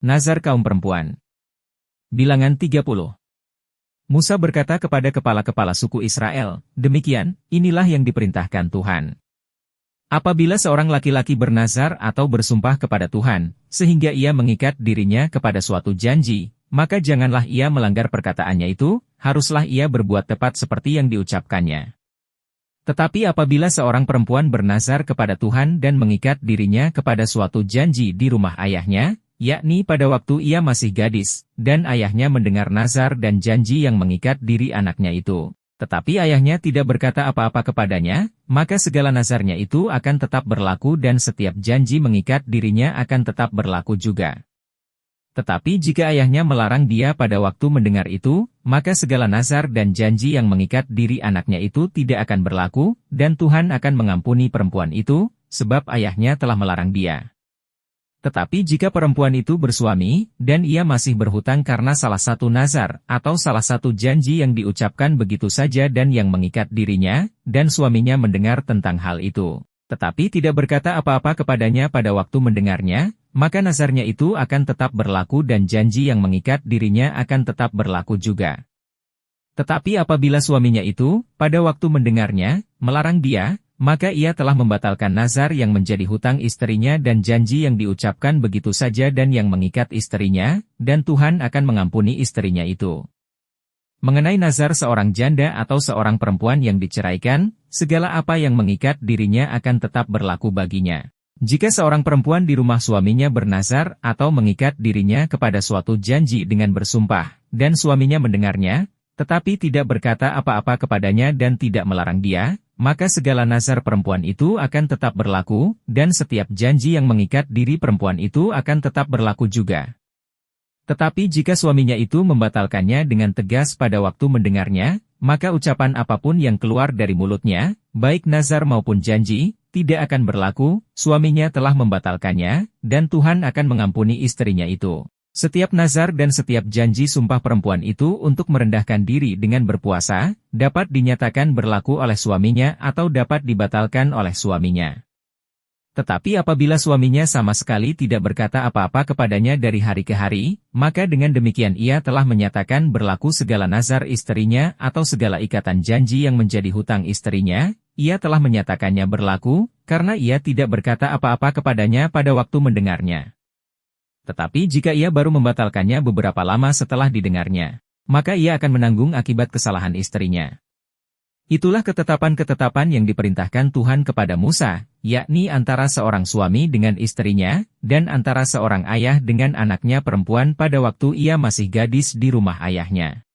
Nazar kaum perempuan. Bilangan 30. Musa berkata kepada kepala-kepala suku Israel, demikian, inilah yang diperintahkan Tuhan. Apabila seorang laki-laki bernazar atau bersumpah kepada Tuhan, sehingga ia mengikat dirinya kepada suatu janji, maka janganlah ia melanggar perkataannya itu, haruslah ia berbuat tepat seperti yang diucapkannya. Tetapi apabila seorang perempuan bernazar kepada Tuhan dan mengikat dirinya kepada suatu janji di rumah ayahnya, yakni pada waktu ia masih gadis, dan ayahnya mendengar nazar dan janji yang mengikat diri anaknya itu, tetapi ayahnya tidak berkata apa-apa kepadanya, maka segala nazarnya itu akan tetap berlaku dan setiap janji mengikat dirinya akan tetap berlaku juga. Tetapi jika ayahnya melarang dia pada waktu mendengar itu, maka segala nazar dan janji yang mengikat diri anaknya itu tidak akan berlaku, dan Tuhan akan mengampuni perempuan itu, sebab ayahnya telah melarang dia. Tetapi jika perempuan itu bersuami, dan ia masih berhutang karena salah satu nazar, atau salah satu janji yang diucapkan begitu saja dan yang mengikat dirinya, dan suaminya mendengar tentang hal itu, tetapi tidak berkata apa-apa kepadanya pada waktu mendengarnya, maka nazarnya itu akan tetap berlaku dan janji yang mengikat dirinya akan tetap berlaku juga. Tetapi apabila suaminya itu, pada waktu mendengarnya, melarang dia, maka ia telah membatalkan nazar yang menjadi hutang istrinya dan janji yang diucapkan begitu saja dan yang mengikat istrinya, dan Tuhan akan mengampuni istrinya itu. Mengenai nazar seorang janda atau seorang perempuan yang diceraikan, segala apa yang mengikat dirinya akan tetap berlaku baginya. Jika seorang perempuan di rumah suaminya bernazar atau mengikat dirinya kepada suatu janji dengan bersumpah, dan suaminya mendengarnya, tetapi tidak berkata apa-apa kepadanya dan tidak melarang dia, maka segala nazar perempuan itu akan tetap berlaku, dan setiap janji yang mengikat diri perempuan itu akan tetap berlaku juga. Tetapi jika suaminya itu membatalkannya dengan tegas pada waktu mendengarnya, maka ucapan apapun yang keluar dari mulutnya, baik nazar maupun janji, tidak akan berlaku, suaminya telah membatalkannya, dan Tuhan akan mengampuni istrinya itu. Setiap nazar dan setiap janji sumpah perempuan itu untuk merendahkan diri dengan berpuasa, dapat dinyatakan berlaku oleh suaminya atau dapat dibatalkan oleh suaminya. Tetapi apabila suaminya sama sekali tidak berkata apa-apa kepadanya dari hari ke hari, maka dengan demikian ia telah menyatakan berlaku segala nazar istrinya atau segala ikatan janji yang menjadi hutang istrinya, ia telah menyatakannya berlaku, karena ia tidak berkata apa-apa kepadanya pada waktu mendengarnya. Tetapi jika ia baru membatalkannya beberapa lama setelah didengarnya, maka ia akan menanggung akibat kesalahan istrinya. Itulah ketetapan-ketetapan yang diperintahkan Tuhan kepada Musa, yakni antara seorang suami dengan istrinya, dan antara seorang ayah dengan anaknya perempuan pada waktu ia masih gadis di rumah ayahnya.